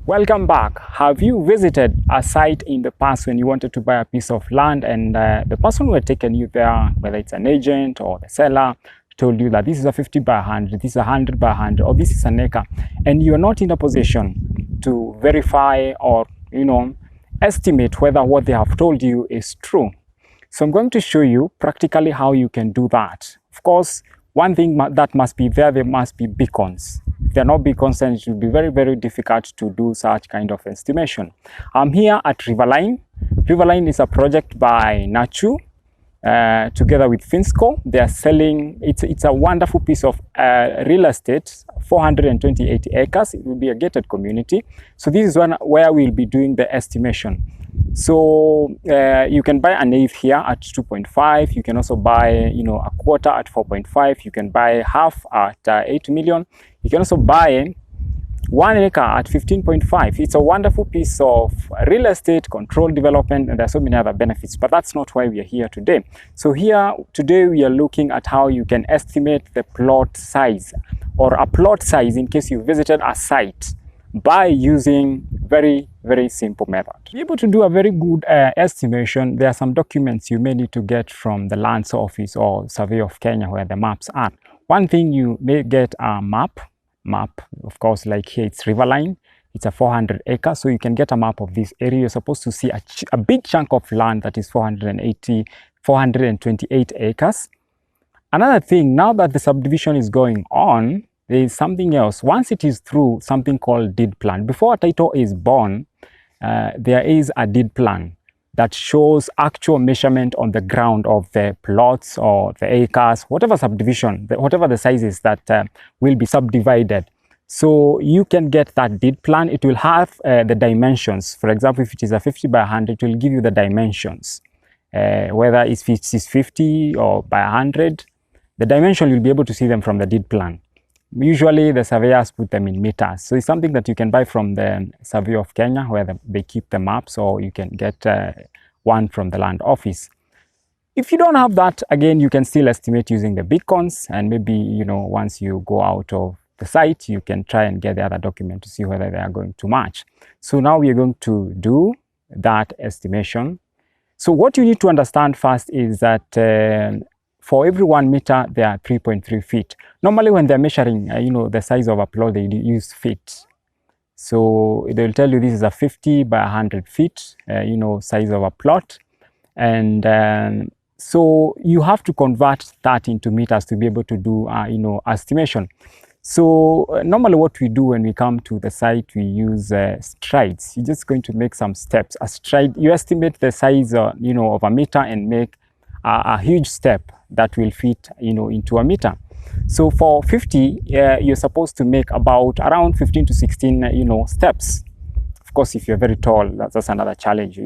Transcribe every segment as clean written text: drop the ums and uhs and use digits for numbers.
Welcome back. Have you visited a site in the past when you wanted to buy a piece of land and the person who had taken you there, whether it's an agent or the seller, told you that this is a 50 by 100, this is a 100 by 100, or this is an acre, and you're not in a position to verify or, estimate whether what they have told you is true? So I'm going to show you practically how you can do that. Of course, one thing that must be there must be beacons. If there are no beacons, then it will be very, very difficult to do such kind of estimation. I'm here at Riverline. Riverline is a project by Nachu, together with Finsco. They are selling, it's a wonderful piece of real estate, 428 acres. It will be a gated community. So this is where we'll be doing the estimation. So you can buy an eighth here at 2.5. You can also buy, a quarter at 4.5. You can buy half at 8 million. You can also buy 1 acre at 15.5. It's a wonderful piece of real estate, controlled development, and there are so many other benefits, but that's not why we are here today. So here today we are looking at how you can estimate the plot size, or a plot size in case you visited a site, by using very, very simple method. To be able to do a very good estimation, there are some documents you may need to get from the Lands Office or Surveyor of Kenya, where the maps are. One thing, you may get a map, of course, like here it's Riverline. It's a 400 acres, so you can get a map of this area. You're supposed to see a big chunk of land that is 428 acres. Another thing, now that the subdivision is going on, there is something else. Once it is through, something called deed plan. Before a title is born, there is a deed plan that shows actual measurement on the ground of the plots or the acres, whatever subdivision, whatever the sizes that will be subdivided. So you can get that deed plan. It will have the dimensions. For example, if it is a 50 by 100, it will give you the dimensions. Whether it's 50 or by 100, the dimension, you'll be able to see them from the deed plan. Usually the surveyors put them in meters. So it's something that you can buy from the Surveyor of Kenya, where they keep the maps, or you can get one from the Land Office. If you don't have that, again, you can still estimate using the beacons, and maybe, once you go out of the site, you can try and get the other document to see whether they are going to match. So now we are going to do that estimation. So what you need to understand first is that for every 1 meter, there are 3.3 feet. Normally, when they're measuring, the size of a plot, they use feet. So they'll tell you this is a 50 by 100 feet, size of a plot. And so you have to convert that into meters to be able to do, estimation. So normally what we do when we come to the site, we use strides. You're just going to make some steps. A stride, you estimate the size, of a meter and make a huge step that will fit, into a meter. So for 50, you're supposed to make around 15 to 16, steps. Of course, if you're very tall, that's another challenge.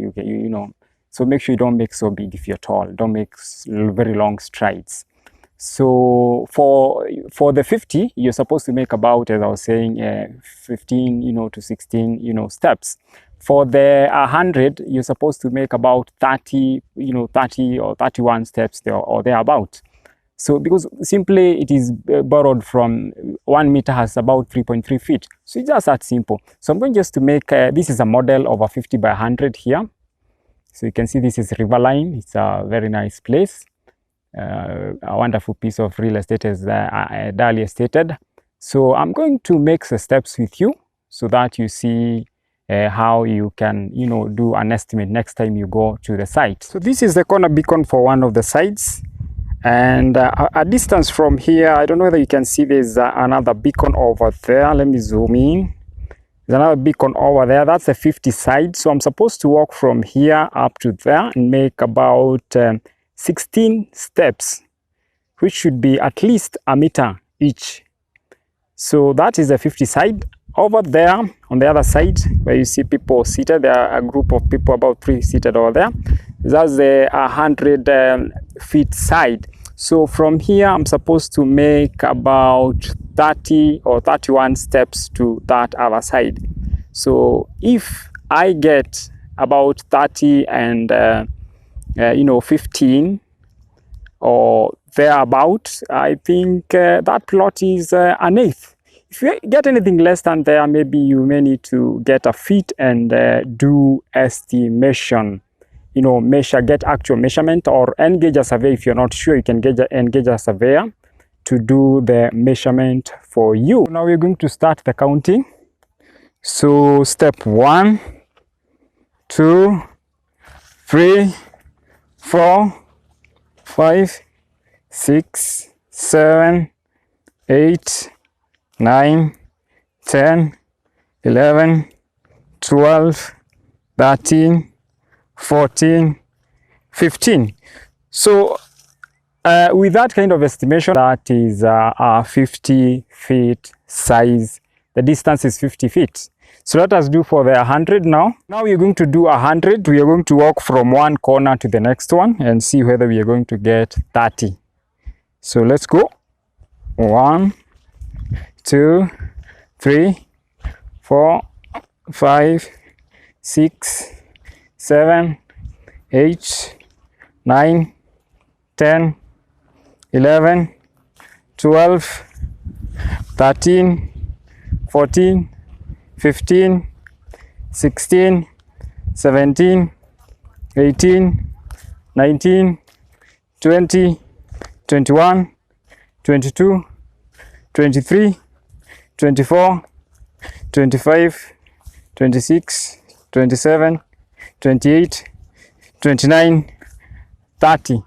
So make sure you don't make so big if you're tall. Don't make very long strides. So for the 50, you're supposed to make about, as I was saying, 15, to 16, steps. For the 100, you're supposed to make about 30, 30 or 31 steps there or thereabout. So because simply it is borrowed from 1 meter has about 3.3 feet. So it's just that simple. So I'm going just to make, this is a model of a 50 by 100 here. So you can see this is Riverline. It's a very nice place. A wonderful piece of real estate, as earlier stated. So I'm going to make the steps with you so that you see how you can, do an estimate next time you go to the site. So this is the corner beacon for one of the sites. And a distance from here, I don't know whether you can see there's another beacon over there. Let me zoom in. There's another beacon over there. That's a 50 side. So I'm supposed to walk from here up to there and make about 16 steps, which should be at least a meter each. So that is a 50 side. Over there, on the other side, where you see people seated, there are a group of people, about 3 seated over there. That's the 100 feet side. So from here, I'm supposed to make about 30 or 31 steps to that other side. So if I get about 30 and 15 or thereabout, I think that plot is an eighth. If you get anything less than there, maybe you may need to get a feet and do estimation. You know, measure, get actual measurement, or engage a surveyor. If you're not sure, you can engage a surveyor to do the measurement for you. Now we're going to start the counting. So step 1, 2, 3, 4, 5, 6, 7, 8, 9, 10, 11, 12, 13, 14, 15. So with that kind of estimation, that is a 50 feet size. The distance is 50 feet. So let us do for the 100 now. Now we are going to do 100. We are going to walk from one corner to the next one and see whether we are going to get 30. So let's go. 1, 2, 3, 4, 5, 6, 7, 8, 9, 10, 11, 12, 13, 14, 15, 16, 17, 18, 19, 20, 21, 22, 23, 24, 25, 26, 27, 28, 29, 30.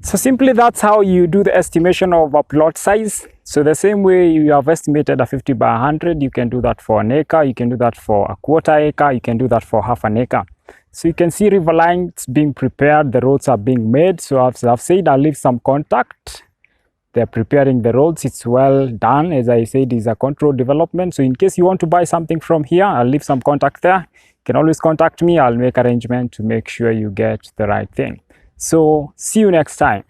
So simply that's how you do the estimation of a plot size. So the same way you have estimated a 50 by 100, you can do that for an acre, you can do that for a quarter acre, you can do that for half an acre. So you can see river lines being prepared, the roads are being made. So as I've said, I'll leave some contact. They're preparing the roads, it's well done. As I said, it's a controlled development. So in case you want to buy something from here, I'll leave some contact there. You can always contact me, I'll make arrangement to make sure you get the right thing. So see you next time.